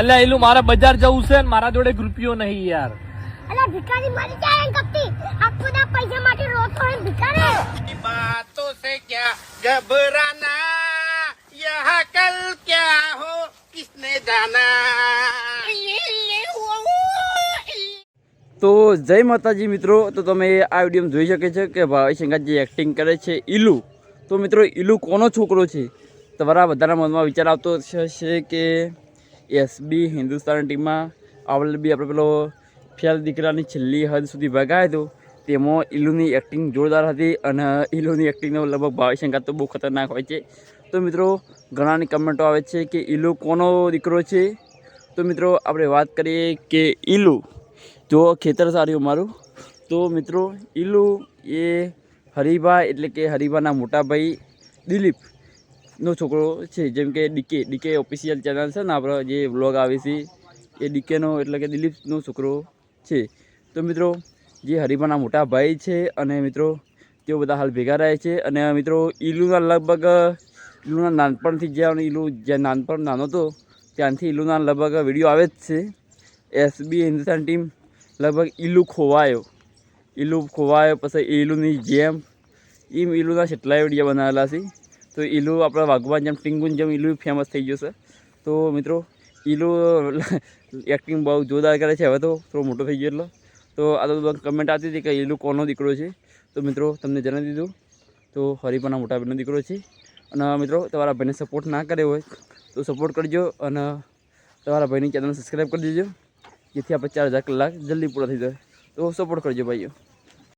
અલ્યા એલું મારે બજાર જવું છે ને મારા જોડે રૂપિયો નહીં યાર. અલા ભિખારી મરી જાય એમ કપટી આખો દા પૈસા માટે રોતો હે ભિખારી. बातों से क्या घबराना यह कल क्या हो किसने जाना. તો જય માતાજી મિત્રો. તો તમે આ વિડીયોમાં જોઈ શકે છે કે ભાવેશ અંગાત જે એક્ટિંગ કરે છે ઈલુ. તો મિત્રો ઈલુ કોનો છોકરો છે? તમારા બધાના મનમાં વિચાર આવતો છે કે એસબી હિન્દુસ્તાન ટીમમાં બી આપણે પેલો ફેલ દીકરાની છેલ્લી હદ સુધી ભગાયો હતો. તેમાં ઈલુની એક્ટિંગ જોરદાર હતી અને ઈલુની એક્ટિંગનો લગભગ ભાવેશ અંગાત તો બહુ ખતરનાક હોય છે. તો મિત્રો ઘણાની કમેન્ટો આવે છે કે ઈલુ કોનો દીકરો છે. તો મિત્રો આપણે વાત કરીએ કે ઈલુ જો ખેતર સાર્યું મારું. તો મિત્રો ઈલુ એ હરિભા એટલે કે હરિભાના મોટા ભાઈ દિલીપનો છોકરો છે. જેમ કે ડીકે ઓફિશિયલ ચેનલ છે ને આપણો જે વ્લોગ આવે છે એ ડીકેનો એટલે કે દિલીપનો છોકરો છે. તો મિત્રો જે હરિભાના મોટા ભાઈ છે અને મિત્રો તેઓ બધા હાલ ભેગા રહે છે. અને મિત્રો ઈલુના લગભગ ઈલુના નાનપણથી ઈલુ જે નાનપણ નાનો હતો ત્યાંથી ઈલુના લગભગ વિડીયો આવે જ છે. એસબી હિન્દુસ્તાન ટીમ લગભગ ઈલુ ખોવાયો પછી ઈલુની જેમ એમ ઈલુના કેટલાય વિડીયો બનાવેલા છે. તો ઈલુ આપણા વાઘવાન જેમ ટીંગુન જેમ ઈલુ ફેમસ થઈ ગયો છે. તો મિત્રો ઈલુ એક્ટિંગ બહુ જોરદાર કરે છે. હવે તો થોડો મોટો થઈ ગયો એટલો. તો આ તો કમેન્ટ આવતી હતી કે ઈલુ કોનો દીકરો છે. તો મિત્રો તમને જણાવી દીધું. તો હરિભાના મોટા ભાઈનો દીકરો છે. અને મિત્રો તમારા ભાઈને સપોર્ટ ના કર્યો હોય તો સપોર્ટ કરજો અને તમારા ભાઈની ચેનલ સબસ્ક્રાઈબ કરી દેજો જેથી આપણે 4000 કલાક જલ્દી પૂરા થઈ જાય. તો સપોર્ટ કરજો ભાઈઓ.